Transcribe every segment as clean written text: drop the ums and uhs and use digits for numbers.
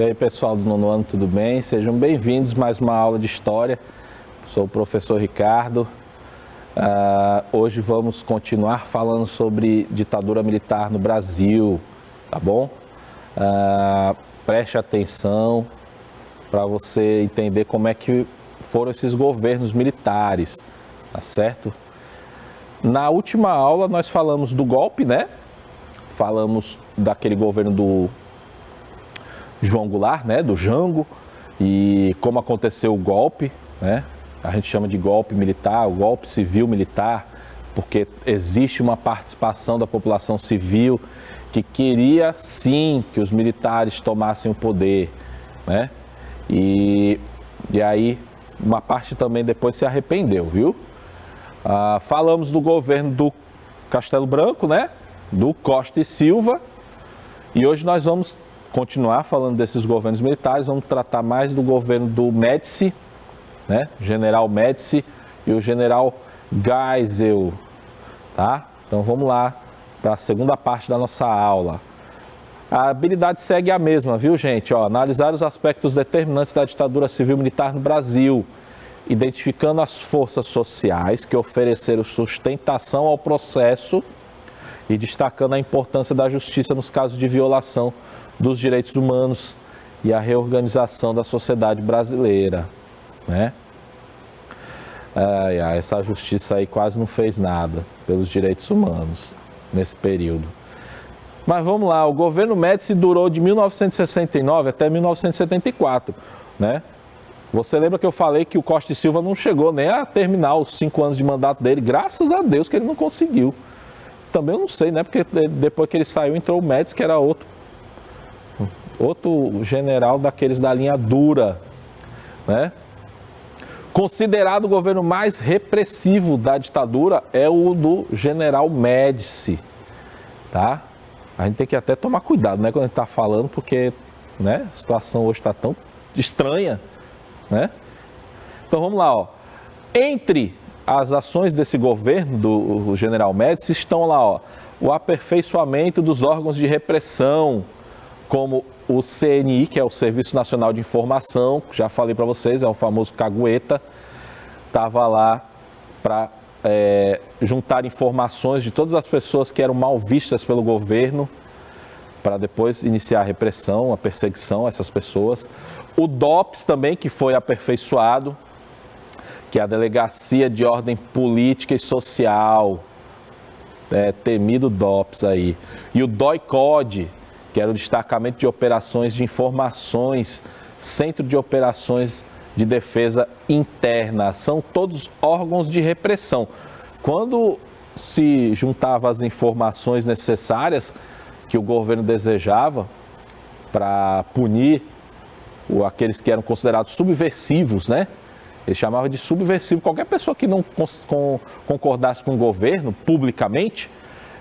E aí, pessoal do nono ano, tudo bem? Sejam bem-vindos a mais uma aula de História. Sou o professor Ricardo. Hoje vamos continuar falando sobre ditadura militar no Brasil, tá bom? Preste atenção para você entender como é que foram esses governos militares, tá certo? Na última aula nós falamos do golpe, né? Falamos daquele governo do João Goulart, né, do Jango, e como aconteceu o golpe, né? A gente chama de golpe militar, o golpe civil militar, porque existe uma participação da população civil que queria sim que os militares tomassem o poder, né? E aí uma parte também depois se arrependeu, viu? Falamos do governo do Castelo Branco, né? Do Costa e Silva, e hoje nós vamos continuar falando desses governos militares. Vamos tratar mais do governo do Médici, né? General Médici e o General Geisel, tá? Então vamos lá para a segunda parte da nossa aula. A habilidade segue a mesma, viu, gente? Analisar os aspectos determinantes da ditadura civil-militar no Brasil, identificando as forças sociais que ofereceram sustentação ao processo e destacando a importância da justiça nos casos de violação dos direitos humanos e a reorganização da sociedade brasileira, né? Essa justiça aí quase não fez nada pelos direitos humanos nesse período. Mas vamos lá, o governo Médici durou de 1969 até 1974, né? Você lembra que eu falei que o Costa e Silva não chegou nem a terminar os 5 anos de mandato dele? Graças a Deus que ele não conseguiu. Também eu não sei, né? Porque depois que ele saiu, entrou o Médici, que era outro general daqueles da linha dura, né? Considerado o governo mais repressivo da ditadura é o do general Médici, tá? A gente tem que até tomar cuidado, né, quando a gente está falando, porque, né, a situação hoje está tão estranha, né? Então vamos lá, Entre as ações desse governo do general Médici estão lá, o aperfeiçoamento dos órgãos de repressão, como o CNI, que é o Serviço Nacional de Informação, já falei para vocês, é o famoso Cagueta, estava lá para juntar informações de todas as pessoas que eram mal vistas pelo governo, para depois iniciar a repressão, a perseguição a essas pessoas. O DOPS também, que foi aperfeiçoado, que é a Delegacia de Ordem Política e Social, temido DOPS aí. E o DOI-CODE, que era o Destacamento de Operações de Informações, Centro de Operações de Defesa Interna. São todos órgãos de repressão. Quando se juntava as informações necessárias que o governo desejava para punir aqueles que eram considerados subversivos, né? Eles chamavam de subversivo. Qualquer pessoa que não concordasse com o governo publicamente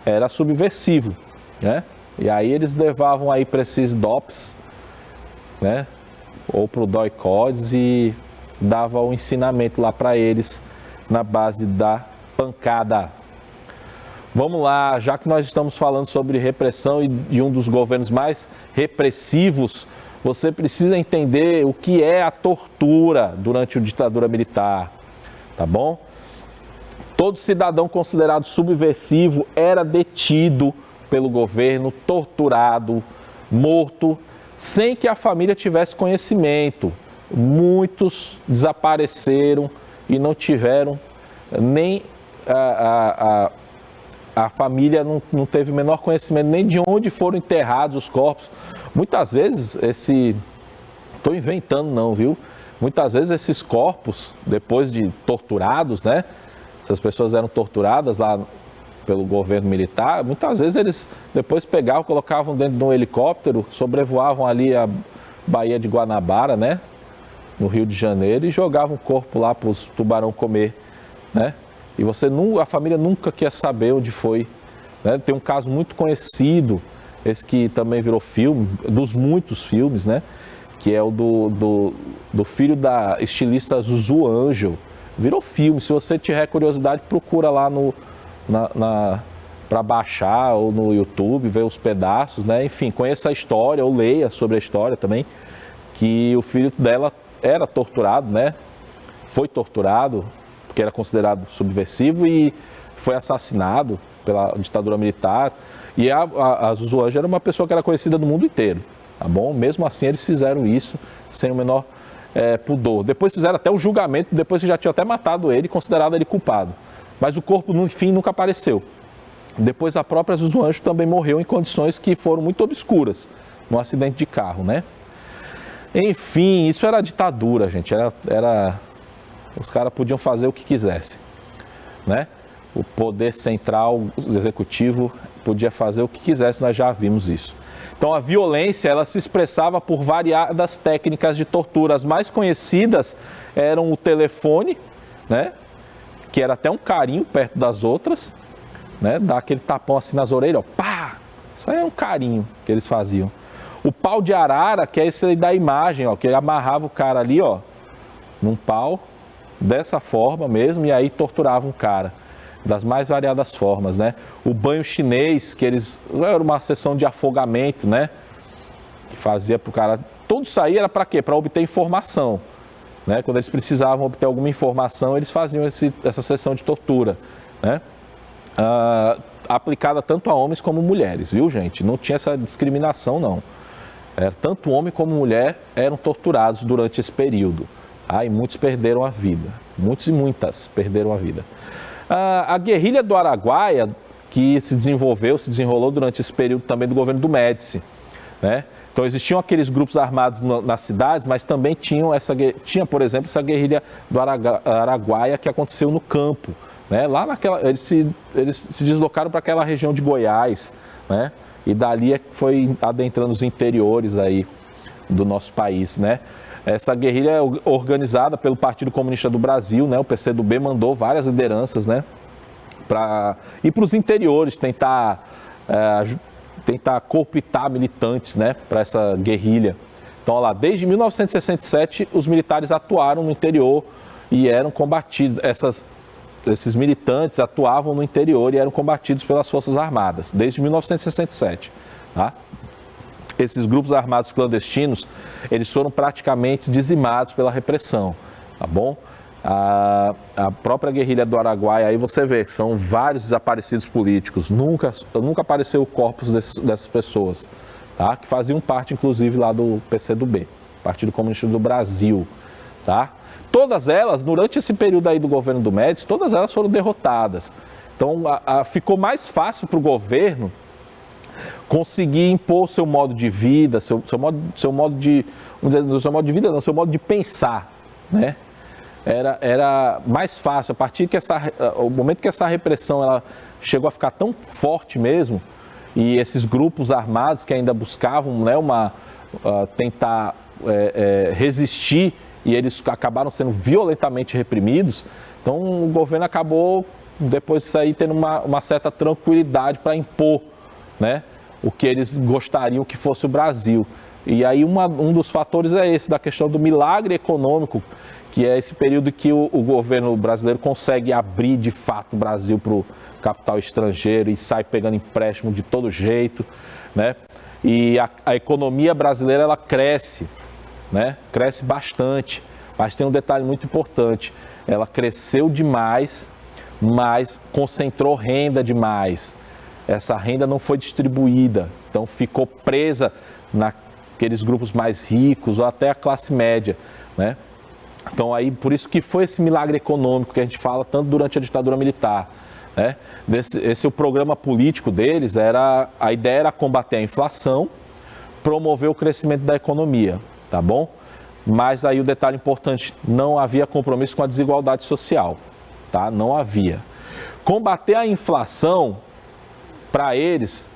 era subversivo, né? E aí eles levavam aí para esses DOPS, né? Ou para o DOI-CODES e dava o ensinamento lá para eles na base da pancada. Vamos lá, já que nós estamos falando sobre repressão e um dos governos mais repressivos, você precisa entender o que é a tortura durante a ditadura militar, tá bom? Todo cidadão considerado subversivo era detido pelo governo, torturado, morto, sem que a família tivesse conhecimento. Muitos desapareceram e não tiveram nem a família não teve o menor conhecimento nem de onde foram enterrados os corpos. Muitas vezes estou inventando não, viu? Muitas vezes esses corpos, depois de torturados, né? Essas pessoas eram torturadas lá pelo governo militar, muitas vezes eles depois pegavam, colocavam dentro de um helicóptero, sobrevoavam ali a Baía de Guanabara, né? No Rio de Janeiro, e jogavam o corpo lá para os tubarão comer, né? E a família nunca quer saber onde foi, né? Tem um caso muito conhecido, esse que também virou filme, dos muitos filmes, né? Que é o do filho da estilista Zuzu Angel. Virou filme. Se você tiver curiosidade, procura lá para baixar ou no YouTube, ver os pedaços, né? Enfim, conheça a história ou leia sobre a história também. que o filho dela era torturado, né? Foi torturado, porque era considerado subversivo e foi assassinado pela ditadura militar. E a Zuzu Anjo era uma pessoa que era conhecida no mundo inteiro, tá bom? Mesmo assim eles fizeram isso sem o menor pudor. Depois fizeram até o julgamento, depois que já tinham até matado ele, considerado ele culpado. Mas o corpo, no fim, nunca apareceu. Depois a própria Zuzu Anjo também morreu em condições que foram muito obscuras, num acidente de carro, né? Enfim, isso era ditadura, gente. Os caras podiam fazer o que quisessem, né? O poder central, o executivo, podia fazer o que quisesse, nós já vimos isso. Então a violência, ela se expressava por variadas técnicas de tortura. As mais conhecidas eram o telefone, né? Que era até um carinho perto das outras, né? Dar aquele tapão assim nas orelhas, ó, pá! Isso aí é um carinho que eles faziam. O pau de arara, que é esse aí da imagem, ó, que ele amarrava o cara ali, ó, num pau, dessa forma mesmo, e aí torturava um cara, das mais variadas formas, né? O banho chinês, que era uma sessão de afogamento, né? Que fazia pro cara, tudo isso aí era para quê? Para obter informação, né? Quando eles precisavam obter alguma informação, eles faziam essa sessão de tortura, né? Aplicada tanto a homens como mulheres, viu, gente? Não tinha essa discriminação, não. Tanto homem como mulher eram torturados durante esse período. E muitos perderam a vida. Muitos e muitas perderam a vida. A guerrilha do Araguaia, que se desenrolou durante esse período também do governo do Médici, né? Então existiam aqueles grupos armados nas cidades, mas também tinha, por exemplo, essa guerrilha do Araguaia que aconteceu no campo, né? Lá eles se deslocaram para aquela região de Goiás, né? E dali foi adentrando os interiores aí do nosso país, né? Essa guerrilha é organizada pelo Partido Comunista do Brasil, né? O PCdoB mandou várias lideranças, né? Para ir para os interiores, tentar cooptar militantes, né? Para essa guerrilha. Então, olha lá, desde 1967, os militares atuaram no interior e eram combatidos. Esses militantes atuavam no interior e eram combatidos pelas Forças Armadas, desde 1967, tá? Esses grupos armados clandestinos, eles foram praticamente dizimados pela repressão, tá bom? A própria guerrilha do Araguaia, aí você vê que são vários desaparecidos políticos, nunca apareceu o corpus dessas pessoas, tá? Que faziam parte, inclusive, lá do PCdoB, Partido Comunista do Brasil, tá? Todas elas, durante esse período aí do governo do Médici, todas elas foram derrotadas. Então, ficou mais fácil para o governo conseguir impor seu modo de vida, seu modo de vida não, seu modo de pensar, né? Era mais fácil, a partir que o momento que essa repressão ela chegou a ficar tão forte mesmo, e esses grupos armados que ainda buscavam, né, tentar resistir, e eles acabaram sendo violentamente reprimidos, então o governo acabou, depois disso aí, tendo uma certa tranquilidade para impor, né, o que eles gostariam que fosse o Brasil. E aí um dos fatores é esse, da questão do milagre econômico, que é esse período que o governo brasileiro consegue abrir de fato o Brasil para o capital estrangeiro e sai pegando empréstimo de todo jeito, né? E a economia brasileira, ela cresce, né? Cresce bastante, mas tem um detalhe muito importante: ela cresceu demais, mas concentrou renda demais. Essa renda não foi distribuída, então ficou presa naqueles grupos mais ricos ou até a classe média, né? Então aí, por isso que foi esse milagre econômico que a gente fala tanto durante a ditadura militar, né? O programa político deles a ideia era combater a inflação, promover o crescimento da economia, tá bom? Mas aí o detalhe importante, não havia compromisso com a desigualdade social, tá? Não havia. Combater a inflação, para eles,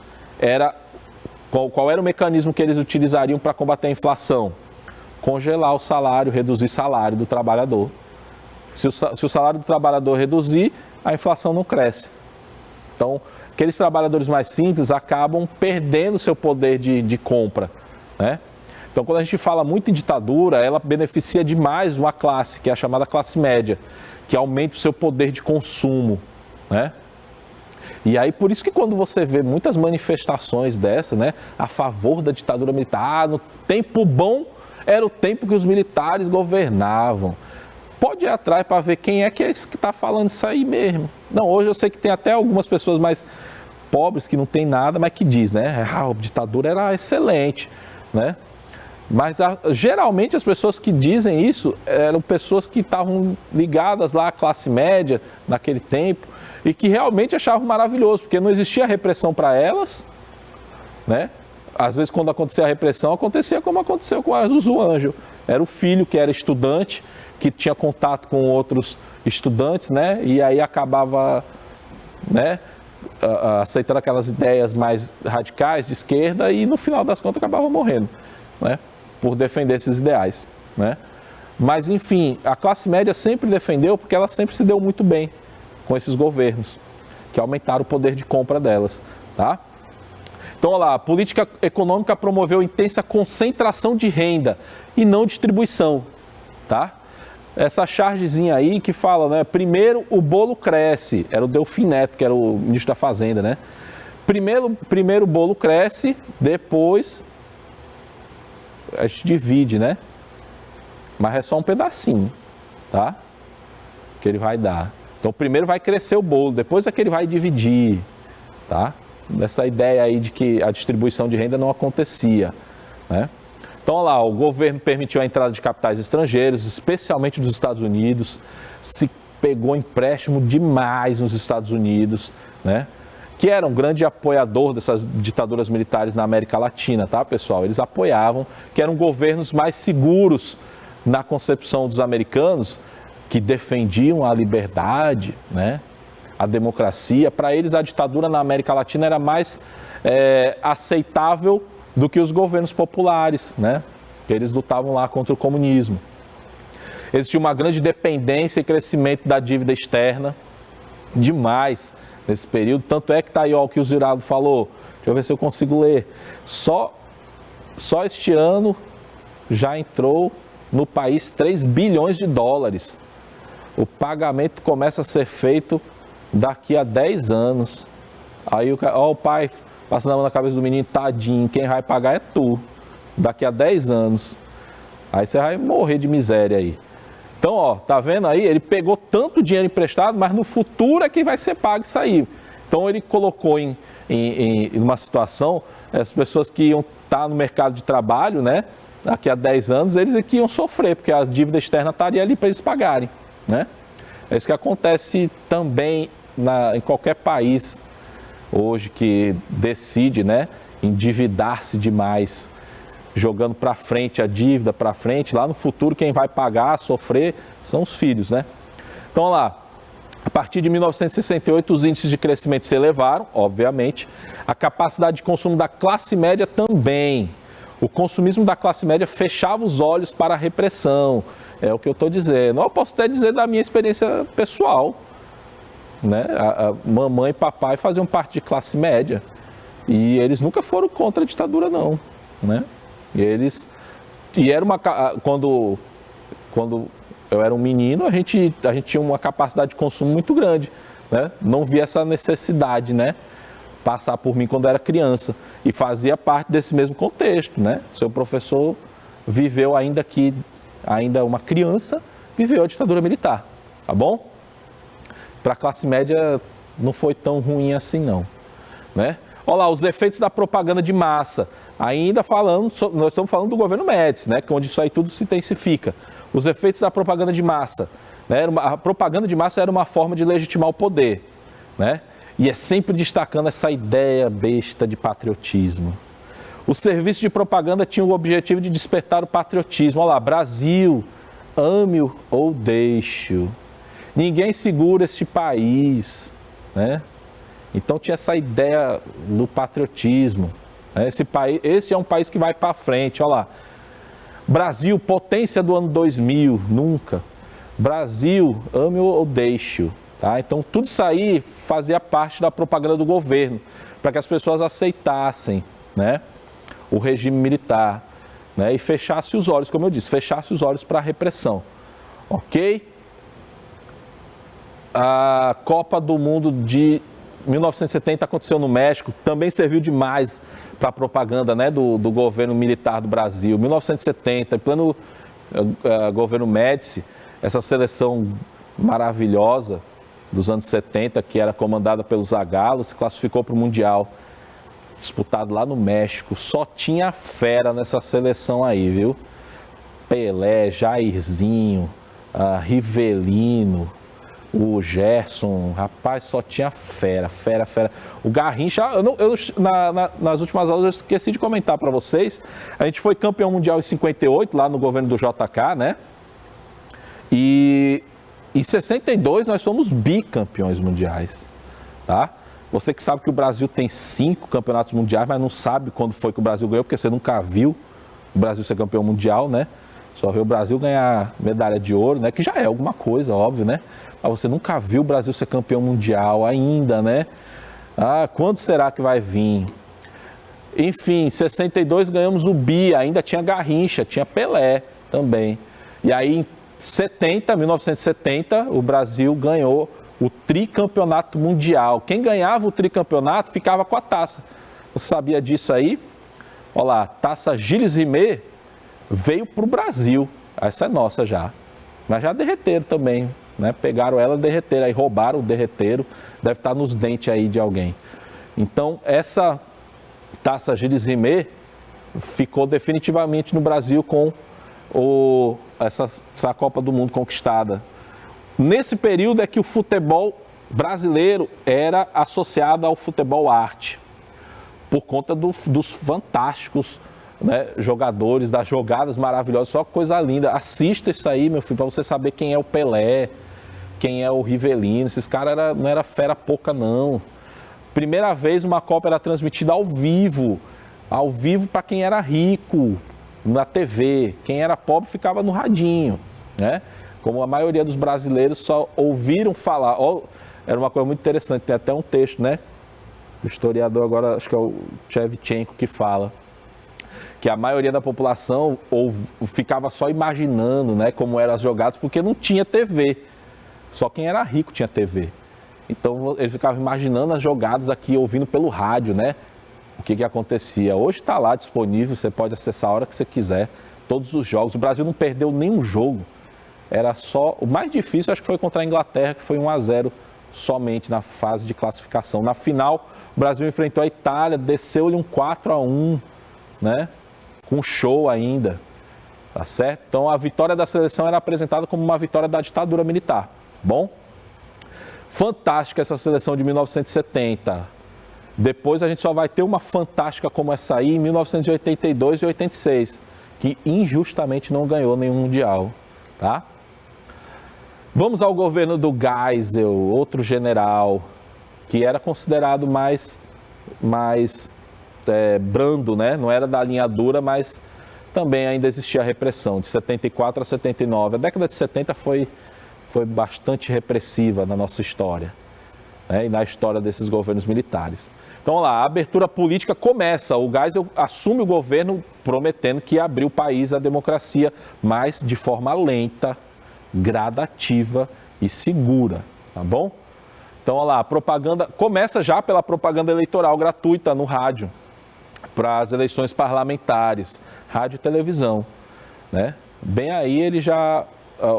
qual era o mecanismo que eles utilizariam para combater a inflação? Congelar o salário, reduzir o salário do trabalhador. Se o salário do trabalhador reduzir, a inflação não cresce. Então, aqueles trabalhadores mais simples acabam perdendo seu poder de compra, né? Então, quando a gente fala muito em ditadura, ela beneficia demais uma classe, que é a chamada classe média, que aumenta o seu poder de consumo, né? E aí, por isso que quando você vê muitas manifestações dessa, né, a favor da ditadura militar, no tempo bom Era o tempo que os militares governavam. Pode ir atrás para ver quem é que está falando isso aí mesmo. Não, hoje eu sei que tem até algumas pessoas mais pobres que não tem nada, mas que diz, né? A ditadura era excelente, né? Mas geralmente as pessoas que dizem isso eram pessoas que estavam ligadas lá à classe média naquele tempo e que realmente achavam maravilhoso, porque não existia repressão para elas, né? Às vezes quando acontecia a repressão, acontecia como aconteceu com a Zuzu Ângelo. Era o filho que era estudante, que tinha contato com outros estudantes, né? E aí acabava, né, aceitando aquelas ideias mais radicais de esquerda e no final das contas acabava morrendo, né? Por defender esses ideais, né? Mas enfim, a classe média sempre defendeu porque ela sempre se deu muito bem com esses governos que aumentaram o poder de compra delas, tá? Então, olha lá, a política econômica promoveu intensa concentração de renda e não distribuição, tá? Essa chargezinha aí que fala, né? Primeiro o bolo cresce, era o Delfim Neto, que era o ministro da Fazenda, né? Primeiro o bolo cresce, depois a gente divide, né? Mas é só um pedacinho, tá? Que ele vai dar. Então, primeiro vai crescer o bolo, depois é que ele vai dividir, tá? Dessa ideia aí de que a distribuição de renda não acontecia, né? Então, olha lá, o governo permitiu a entrada de capitais estrangeiros, especialmente dos Estados Unidos, se pegou empréstimo demais nos Estados Unidos, né? Que era um grande apoiador dessas ditaduras militares na América Latina, tá, pessoal? Eles apoiavam, que eram governos mais seguros na concepção dos americanos, que defendiam a liberdade, né? A democracia. Para eles, a ditadura na América Latina era mais aceitável do que os governos populares, né? Que eles lutavam lá contra o comunismo. Existia uma grande dependência e crescimento da dívida externa, demais nesse período. Tanto é que tá aí ó, o que o Ziraldo falou. Deixa eu ver se eu consigo ler. Só este ano já entrou no país 3 bilhões de dólares. O pagamento começa a ser feito daqui a 10 anos. Aí o pai passando a mão na cabeça do menino, tadinho, quem vai pagar é tu. Daqui a 10 anos. Aí você vai morrer de miséria aí. Então, ó, tá vendo aí? Ele pegou tanto dinheiro emprestado, mas no futuro é que vai ser pago isso aí. Então ele colocou em uma situação, as pessoas que iam estar no mercado de trabalho, né? Daqui a 10 anos, eles que iam sofrer, porque a dívida externa estaria ali para eles pagarem, né? É isso que acontece também em qualquer país hoje que decide, né, endividar-se demais, jogando para frente a dívida, para frente. Lá no futuro, quem vai pagar, sofrer, são os filhos, né? Então, lá, a partir de 1968, os índices de crescimento se elevaram, obviamente. A capacidade de consumo da classe média também. O consumismo da classe média fechava os olhos para a repressão. É o que eu estou dizendo. Eu posso até dizer da minha experiência pessoal, né? A mamãe e papai faziam parte de classe média e eles nunca foram contra a ditadura, não, né? E era quando eu era um menino, a gente tinha uma capacidade de consumo muito grande, né? Não via essa necessidade, né, passar por mim quando eu era criança, e fazia parte desse mesmo contexto, né? Seu professor viveu ainda uma criança, viveu a ditadura militar, tá bom? Para a classe média não foi tão ruim assim não, né? Olha lá, os efeitos da propaganda de massa. Ainda falando, nós estamos falando do governo Médici, né? Onde isso aí tudo se intensifica. Os efeitos da propaganda de massa, né? A propaganda de massa era uma forma de legitimar o poder, né? E é sempre destacando essa ideia besta de patriotismo. O serviço de propaganda tinha o objetivo de despertar o patriotismo. Olha lá, Brasil, ame-o ou deixe-o. Ninguém segura este país, né? Então tinha essa ideia do patriotismo. Né? Esse é um país que vai para frente, olha lá. Brasil, potência do ano 2000, nunca. Brasil, ame-o ou deixe-o. Tá? Então tudo isso aí fazia parte da propaganda do governo, para que as pessoas aceitassem, né, o regime militar, né, e fechasse os olhos, como eu disse, fechasse os olhos para a repressão. Ok? A Copa do Mundo de 1970 aconteceu no México, também serviu demais para a propaganda, né, do governo militar do Brasil. 1970, em pleno governo Médici, essa seleção maravilhosa dos anos 70, que era comandada pelo Zagallo, se classificou para o Mundial, disputado lá no México. Só tinha fera nessa seleção aí, viu? Pelé, Jairzinho, Rivelino, o Gerson, rapaz, só tinha fera. O Garrincha, nas últimas aulas eu esqueci de comentar para vocês, a gente foi campeão mundial em 58, lá no governo do JK, né? E em 62 nós somos bicampeões mundiais, tá? Você que sabe que o Brasil tem 5 campeonatos mundiais, mas não sabe quando foi que o Brasil ganhou, porque você nunca viu o Brasil ser campeão mundial, né? Só viu o Brasil ganhar medalha de ouro, né? Que já é alguma coisa, óbvio, né? Mas você nunca viu o Brasil ser campeão mundial ainda, né? Quando será que vai vir? Enfim, em 62 ganhamos o Bi, ainda tinha Garrincha, tinha Pelé também. E aí em 1970, o Brasil ganhou o tricampeonato mundial. Quem ganhava o tricampeonato ficava com a taça. Você sabia disso aí? Olha lá, taça Gilles Rimet veio para o Brasil. Essa é nossa já. Mas já derreteram também, né? Pegaram ela, derreteram, aí roubaram, derreteram. Deve estar nos dentes aí de alguém. Então, essa taça Gilles Rimet ficou definitivamente no Brasil com essa Copa do Mundo conquistada. Nesse período é que o futebol brasileiro era associado ao futebol arte, por conta dos fantásticos, né, jogadores, das jogadas maravilhosas, só coisa linda. Assista isso aí, meu filho, para você saber quem é o Pelé, quem é o Rivelino. Esses caras não era fera pouca, não. Primeira vez uma Copa era transmitida ao vivo para quem era rico, na TV. Quem era pobre ficava no radinho, né? Como a maioria dos brasileiros só ouviram falar. Era uma coisa muito interessante, tem até um texto, né? O historiador agora, acho que é o Shevchenko, que fala que a maioria da população ficava só imaginando, né, como eram as jogadas, porque não tinha TV. Só quem era rico tinha TV. Então ele ficava imaginando as jogadas aqui, ouvindo pelo rádio, né? O que acontecia. Hoje está lá disponível, você pode acessar a hora que você quiser, todos os jogos. O Brasil não perdeu nenhum jogo. Era só, o mais difícil acho que foi contra a Inglaterra, que foi 1-0 somente na fase de classificação. Na final, o Brasil enfrentou a Itália, desceu-lhe um 4-1, né? Com show ainda, tá certo? Então a vitória da seleção era apresentada como uma vitória da ditadura militar. Bom? Fantástica essa seleção de 1970. Depois a gente só vai ter uma fantástica como essa aí em 1982 e 86, que injustamente não ganhou nenhum mundial, tá? Vamos ao governo do Geisel, outro general que era considerado mais brando, né? Não era da linha dura, mas também ainda existia a repressão, de 74 a 79. A década de 70 foi bastante repressiva na nossa história, né? E na história desses governos militares. Então, lá, a abertura política começa. O Geisel assume o governo prometendo que ia abrir o país à democracia, mas de forma lenta, gradativa e segura, tá bom? Então, olha lá, a propaganda começa já pela propaganda eleitoral gratuita no rádio, para as eleições parlamentares, rádio e televisão, né? Bem aí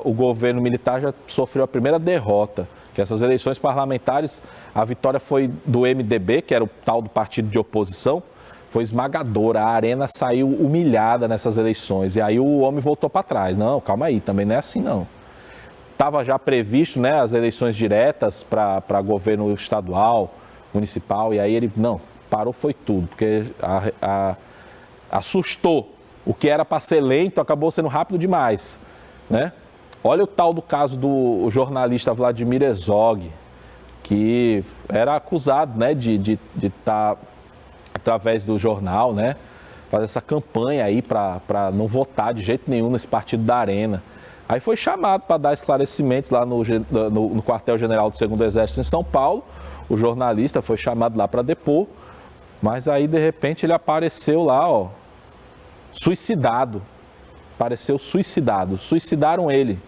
o governo militar já sofreu a primeira derrota, que essas eleições parlamentares, a vitória foi do MDB, que era o tal do partido de oposição, foi esmagadora, a Arena saiu humilhada nessas eleições, e aí o homem voltou para trás. Não, calma aí, também não é assim não. Estava já previsto, né, as eleições diretas para governo estadual, municipal, e aí ele, não, parou foi tudo, porque assustou. O que era para ser lento acabou sendo rápido demais, né? Olha o tal do caso do jornalista Vladimir Herzog, que era acusado, né, de estar, através do jornal, né, fazer essa campanha aí para não votar de jeito nenhum nesse partido da Arena. Aí foi chamado para dar esclarecimentos lá no quartel-general do 2º Exército em São Paulo. O jornalista foi chamado lá para depor, mas aí de repente ele apareceu lá, ó, suicidado. Apareceu suicidado. Suicidaram ele,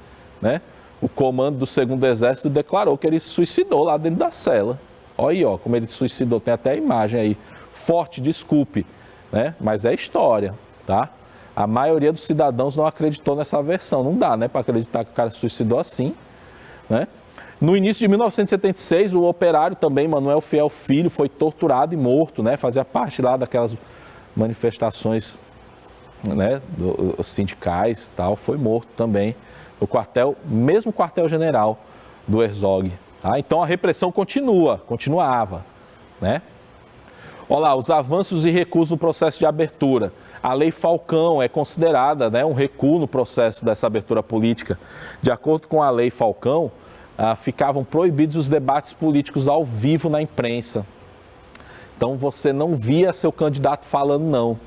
né? O comando do 2º Exército declarou que ele se suicidou lá dentro da cela. Olha aí, ó, como ele se suicidou, tem até a imagem aí. Forte, desculpe, né? Mas é história, tá? A maioria dos cidadãos não acreditou nessa versão. Não dá, né, para acreditar que o cara se suicidou assim, né? No início de 1976, o operário também, Manuel Fiel Filho, foi torturado e morto, né? Fazia parte lá daquelas manifestações, né, sindicais, tal, foi morto também no quartel, mesmo quartel-general do Herzog. Tá? Então a repressão continuava, né? Olha lá, os avanços e recuos no processo de abertura. A Lei Falcão é considerada, né, um recuo no processo dessa abertura política. De acordo com a Lei Falcão, ficavam proibidos os debates políticos ao vivo na imprensa. Então você não via seu candidato falando, não.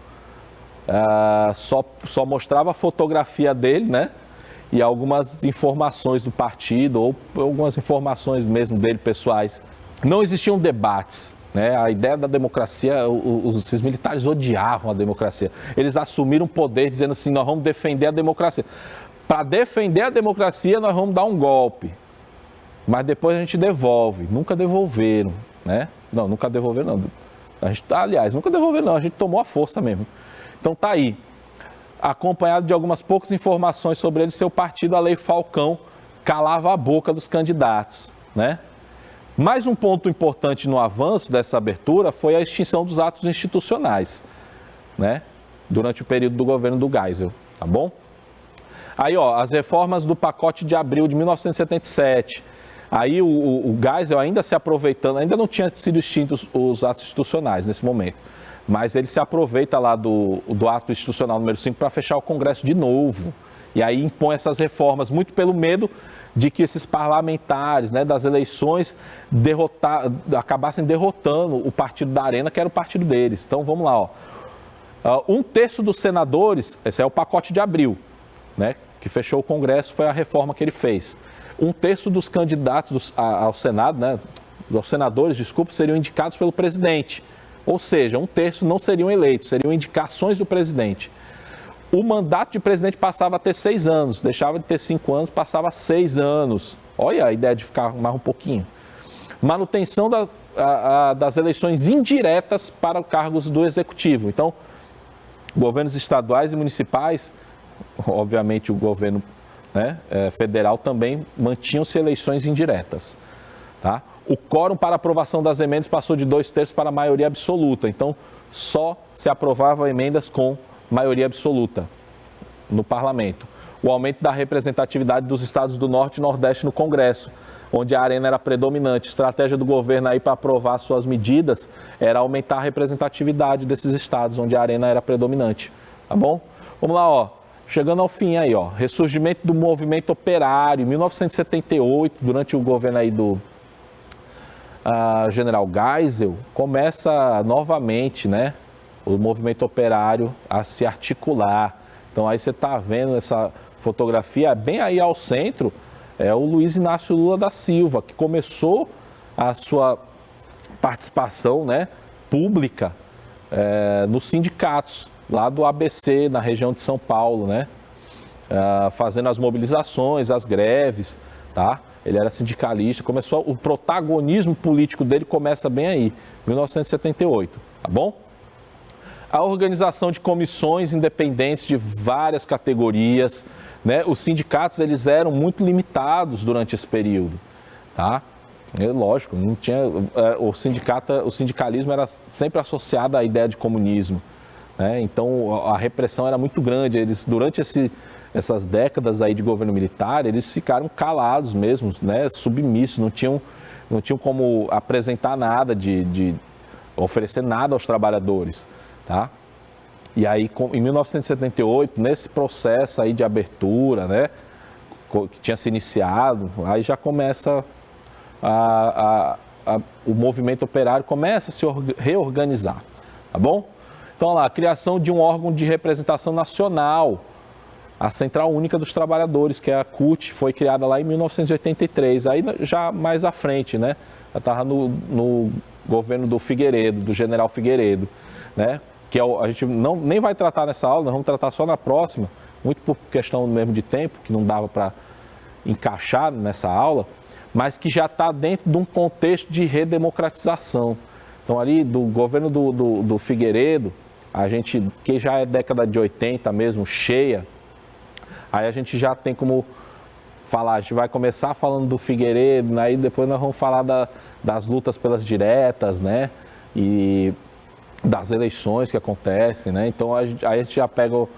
Só mostrava a fotografia dele, né? E algumas informações do partido, ou algumas informações mesmo dele, pessoais. Não existiam debates, né? A ideia da democracia, esses militares odiavam a democracia. Eles assumiram o poder dizendo assim, nós vamos defender a democracia. Para defender a democracia, nós vamos dar um golpe. Mas depois a gente devolve. Nunca devolveram, né? Não, nunca devolveram, não. Aliás, nunca devolveram, não. A gente tomou a força mesmo. Então tá aí. Acompanhado de algumas poucas informações sobre ele, seu partido, a Lei Falcão, calava a boca dos candidatos, né? Mais um ponto importante no avanço dessa abertura foi a extinção dos atos institucionais, né? Durante o período do governo do Geisel, tá bom? Aí, ó, as reformas do pacote de abril de 1977. Aí o Geisel ainda se aproveitando, ainda não tinha sido extintos os atos institucionais nesse momento, mas ele se aproveita lá do ato institucional número 5 para fechar o Congresso de novo. E aí impõe essas reformas, muito pelo medo de que esses parlamentares, né, das eleições acabassem derrotando o partido da Arena, que era o partido deles. Então vamos lá, ó. 1/3 dos senadores, esse é o pacote de abril, né, que fechou o Congresso, foi a reforma que ele fez. 1/3 dos candidatos ao Senado, né, dos senadores, desculpa, seriam indicados pelo presidente. Ou seja, 1/3 não seriam eleitos, seriam indicações do presidente. O mandato de presidente passava a ter 6 anos, deixava de ter 5 anos, passava a 6 anos. Olha a ideia de ficar mais um pouquinho. Manutenção das eleições indiretas para cargos do executivo. Então, governos estaduais e municipais, obviamente o governo, né, federal também mantinham-se eleições indiretas, tá? O quórum para aprovação das emendas passou de 2/3 para a maioria absoluta. Então, só se aprovavam emendas com maioria absoluta no parlamento. O aumento da representatividade dos estados do Norte e Nordeste no Congresso, onde a Arena era predominante. A estratégia do governo aí para aprovar suas medidas era aumentar a representatividade desses estados, onde a Arena era predominante. Tá bom? Vamos lá, ó. Chegando ao fim aí, ó. Ressurgimento do movimento operário. Em 1978, durante o governo aí do General Geisel, começa novamente, né, o movimento operário a se articular. Então aí você está vendo essa fotografia, bem aí ao centro, é o Luiz Inácio Lula da Silva, que começou a sua participação, né, pública nos sindicatos, lá do ABC, na região de São Paulo, né, fazendo as mobilizações, as greves, tá? Ele era sindicalista, o protagonismo político dele começa bem aí, 1978, tá bom? A organização de comissões independentes de várias categorias, né? Os sindicatos, eles eram muito limitados durante esse período, tá? Lógico, não tinha, o sindicalismo era sempre associado à ideia de comunismo, né? Então a repressão era muito grande. Eles, durante essas décadas aí de governo militar, eles ficaram calados mesmo, né? Submissos, não tinham como apresentar nada, de oferecer nada aos trabalhadores. Tá? E aí, em 1978, nesse processo aí de abertura, né, que tinha se iniciado, aí já começa o movimento operário começa a se reorganizar, tá bom? Então, lá, a criação de um órgão de representação nacional, a Central Única dos Trabalhadores, que é a CUT, foi criada lá em 1983, aí já mais à frente, né, já estava no governo do Figueiredo, do general Figueiredo, né, que a gente nem vai tratar nessa aula, nós vamos tratar só na próxima, muito por questão mesmo de tempo, que não dava para encaixar nessa aula, mas que já está dentro de um contexto de redemocratização. Então, ali do governo do Figueiredo, a gente, que já é década de 80 mesmo, cheia, aí a gente já tem como falar, a gente vai começar falando do Figueiredo, aí depois nós vamos falar das lutas pelas diretas, né? E das eleições que acontecem, né? Então, aí a gente já pega o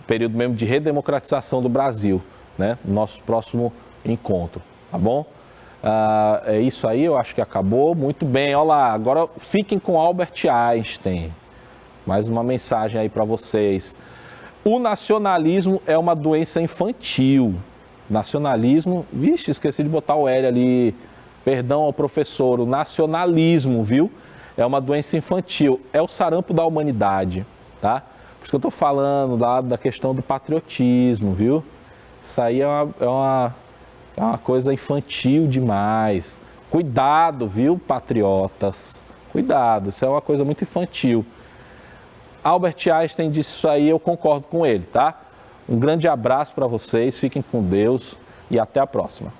período mesmo de redemocratização do Brasil, né? No nosso próximo encontro, tá bom? É isso aí, eu acho que acabou. Muito bem, olha lá, agora fiquem com Albert Einstein. Mais uma mensagem aí para vocês. O nacionalismo é uma doença infantil. Nacionalismo, vixe, esqueci de botar o L ali, perdão ao professor, o nacionalismo, viu? É uma doença infantil, é o sarampo da humanidade, tá? Por isso que eu tô falando da questão do patriotismo, viu? Isso aí é uma coisa infantil demais. Cuidado, viu, patriotas? Cuidado, isso é uma coisa muito infantil. Albert Einstein disse isso aí, eu concordo com ele, tá? Um grande abraço para vocês, fiquem com Deus e até a próxima.